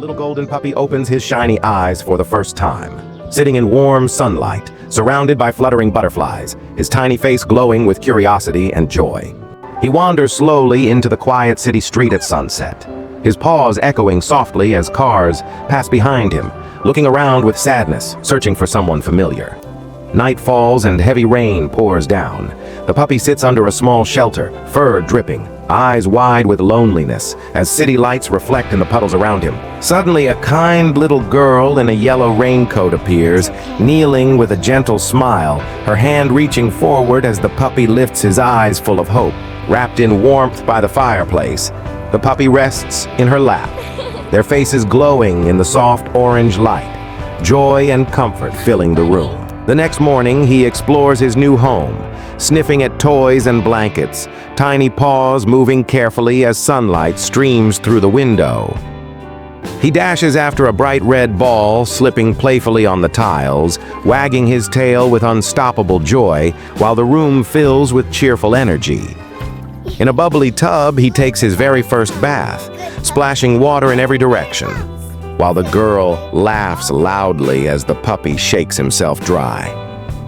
little golden puppy opens his shiny eyes for the first time. Sitting in warm sunlight, surrounded by fluttering butterflies, his tiny face glowing with curiosity and joy. He wanders slowly into the quiet city street at sunset, his paws echoing softly as cars pass behind him, looking around with sadness, searching for someone familiar. Night falls and heavy rain pours down. The puppy sits under a small shelter, fur dripping, eyes wide with loneliness as city lights reflect in the puddles around him. Suddenly, a kind little girl in a yellow raincoat appears, kneeling with a gentle smile, her hand reaching forward as the puppy lifts his eyes full of hope. Wrapped in warmth by the fireplace, the puppy rests in her lap, their faces glowing in the soft orange light, joy and comfort filling the room. The next morning, he explores his new home, sniffing at toys and blankets, tiny paws moving carefully as sunlight streams through the window. He dashes after a bright red ball, slipping playfully on the tiles, wagging his tail with unstoppable joy, while the room fills with cheerful energy. In a bubbly tub, he takes his very first bath, splashing water in every direction, while the girl laughs loudly as the puppy shakes himself dry.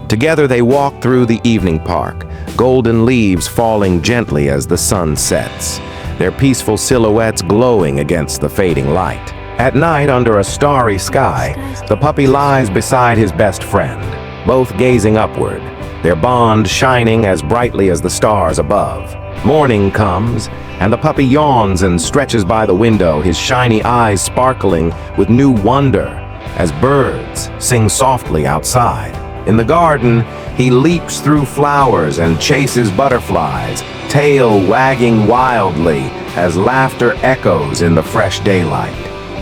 Together they walk through the evening park, golden leaves falling gently as the sun sets, their peaceful silhouettes glowing against the fading light. At night, under a starry sky, the puppy lies beside his best friend, both gazing upward, their bond shining as brightly as the stars above. Morning comes, and the puppy yawns and stretches by the window, his shiny eyes sparkling with new wonder as birds sing softly outside. In the garden, he leaps through flowers and chases butterflies, tail wagging wildly as laughter echoes in the fresh daylight.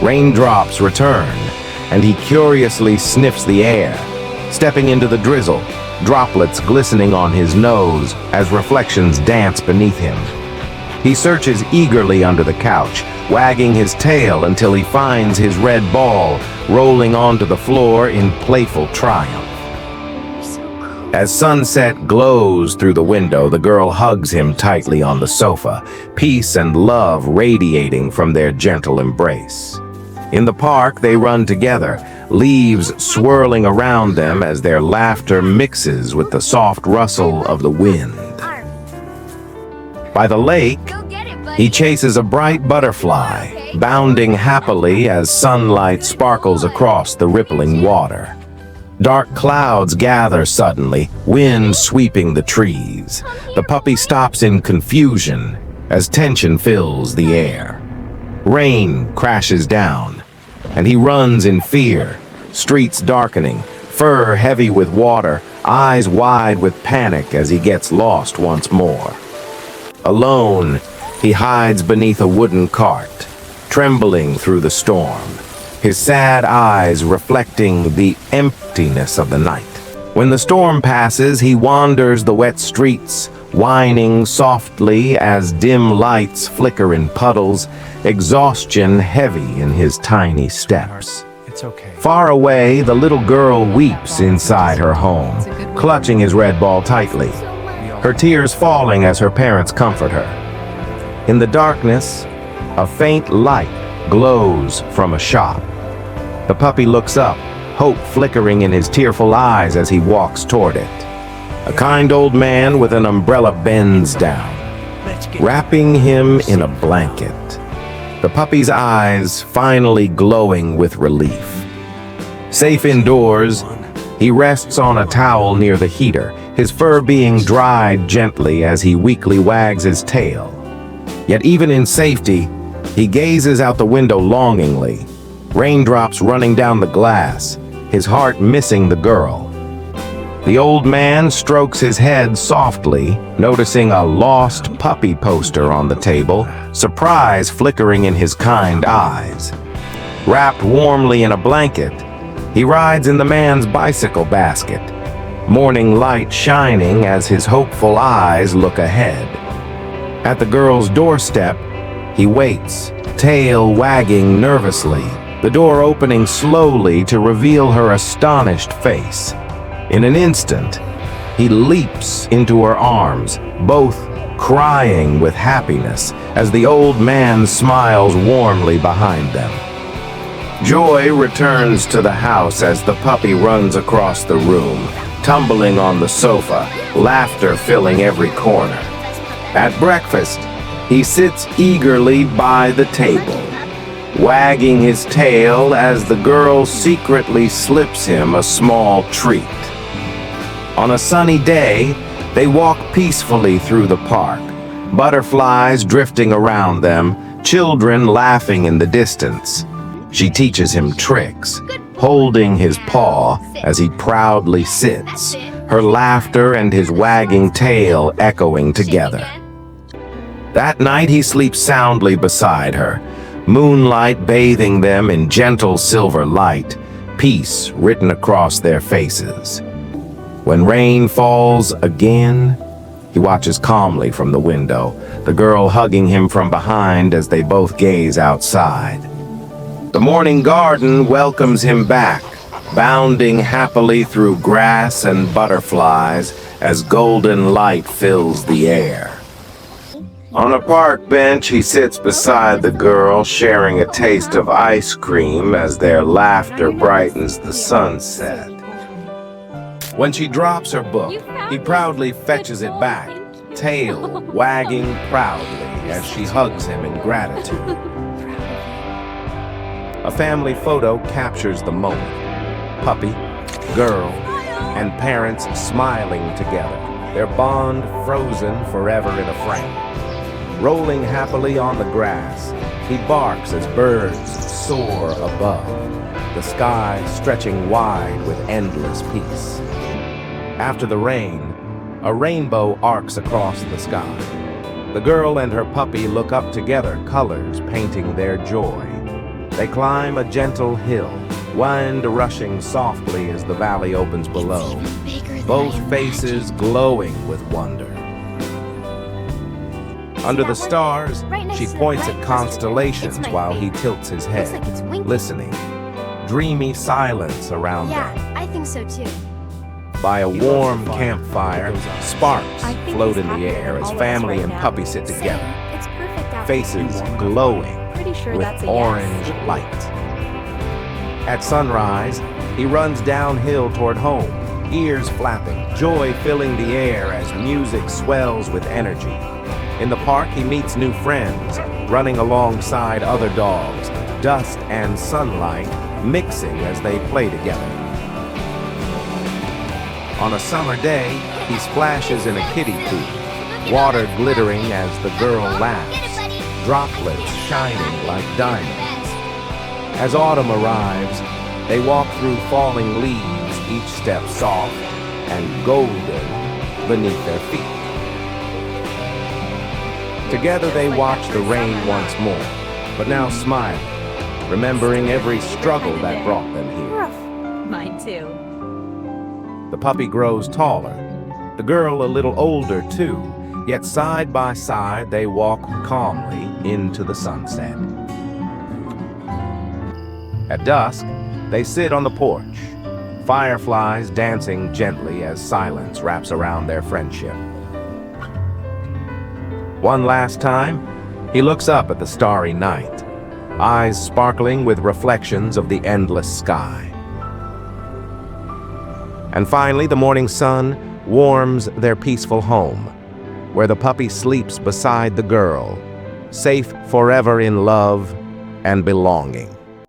Raindrops return, and he curiously sniffs the air, stepping into the drizzle, droplets glistening on his nose as reflections dance beneath him. He searches eagerly under the couch, wagging his tail until he finds his red ball rolling onto the floor in playful triumph. As sunset glows through the window, the girl hugs him tightly on the sofa, peace and love radiating from their gentle embrace. In the park, they run together, leaves swirling around them as their laughter mixes with the soft rustle of the wind. By the lake, he chases a bright butterfly, bounding happily as sunlight sparkles across the rippling water. Dark clouds gather suddenly, wind sweeping the trees. The puppy stops in confusion as tension fills the air. Rain crashes down, and he runs in fear, streets darkening, fur heavy with water, eyes wide with panic as he gets lost once more. Alone, he hides beneath a wooden cart, trembling through the storm, his sad eyes reflecting the emptiness of the night. When the storm passes, he wanders the wet streets, whining softly as dim lights flicker in puddles, exhaustion heavy in his tiny steps. It's okay. Far away, the little girl weeps inside her home, clutching his red ball tightly, her tears falling as her parents comfort her. In the darkness, a faint light glows from a shop. The puppy looks up, hope flickering in his tearful eyes as he walks toward it. A kind old man with an umbrella bends down, wrapping him in a blanket, the puppy's eyes finally glowing with relief. Safe indoors, he rests on a towel near the heater, his fur being dried gently as he weakly wags his tail. Yet even in safety, he gazes out the window longingly, raindrops running down the glass, his heart missing the girl. The old man strokes his head softly, noticing a lost puppy poster on the table, surprise flickering in his kind eyes. Wrapped warmly in a blanket, he rides in the man's bicycle basket, morning light shining as his hopeful eyes look ahead. At the girl's doorstep, he waits, tail wagging nervously, the door opening slowly to reveal her astonished face. In an instant, he leaps into her arms, both crying with happiness as the old man smiles warmly behind them. Joy returns to the house as the puppy runs across the room, tumbling on the sofa, laughter filling every corner. At breakfast, he sits eagerly by the table, wagging his tail as the girl secretly slips him a small treat. On a sunny day, they walk peacefully through the park, butterflies drifting around them, children laughing in the distance. She teaches him tricks, holding his paw as he proudly sits, her laughter and his wagging tail echoing together. That night he sleeps soundly beside her, moonlight bathing them in gentle silver light, peace written across their faces. When rain falls again, he watches calmly from the window, the girl hugging him from behind as they both gaze outside. The morning garden welcomes him back, bounding happily through grass and butterflies as golden light fills the air. On a park bench, he sits beside the girl, sharing a taste of ice cream as their laughter brightens the sunset. When she drops her book, he proudly fetches it back, tail wagging proudly as she hugs him in gratitude. A family photo captures the moment. Puppy, girl, and parents smiling together, their bond frozen forever in a frame. Rolling happily on the grass, he barks as birds soar above, the sky stretching wide with endless peace. After the rain, a rainbow arcs across the sky. The girl and her puppy look up together, colors painting their joy. They climb a gentle hill, wind rushing softly as the valley opens below, both faces glowing with wonder. Under the stars, she points at constellations while he tilts his head, listening. Dreamy silence around them. Yeah, I think so too. By a warm campfire, sparks float in the air as family and puppy sit together, faces glowing with orange light. At sunrise, he runs downhill toward home, ears flapping, joy filling the air as music swells with energy. In the park, he meets new friends, running alongside other dogs, dust and sunlight mixing as they play together. On a summer day, he splashes in a kiddie pool, water glittering as the girl laughs, droplets shining like diamonds. As autumn arrives, they walk through falling leaves, each step soft and golden beneath their feet. Together they watch the rain once more, but now smiling, remembering every struggle that brought them here. Mine too. The puppy grows taller, the girl a little older too, yet side by side they walk calmly into the sunset. At dusk, they sit on the porch, fireflies dancing gently as silence wraps around their friendship. One last time, he looks up at the starry night, eyes sparkling with reflections of the endless sky. And finally, the morning sun warms their peaceful home, where the puppy sleeps beside the girl, safe forever in love and belonging.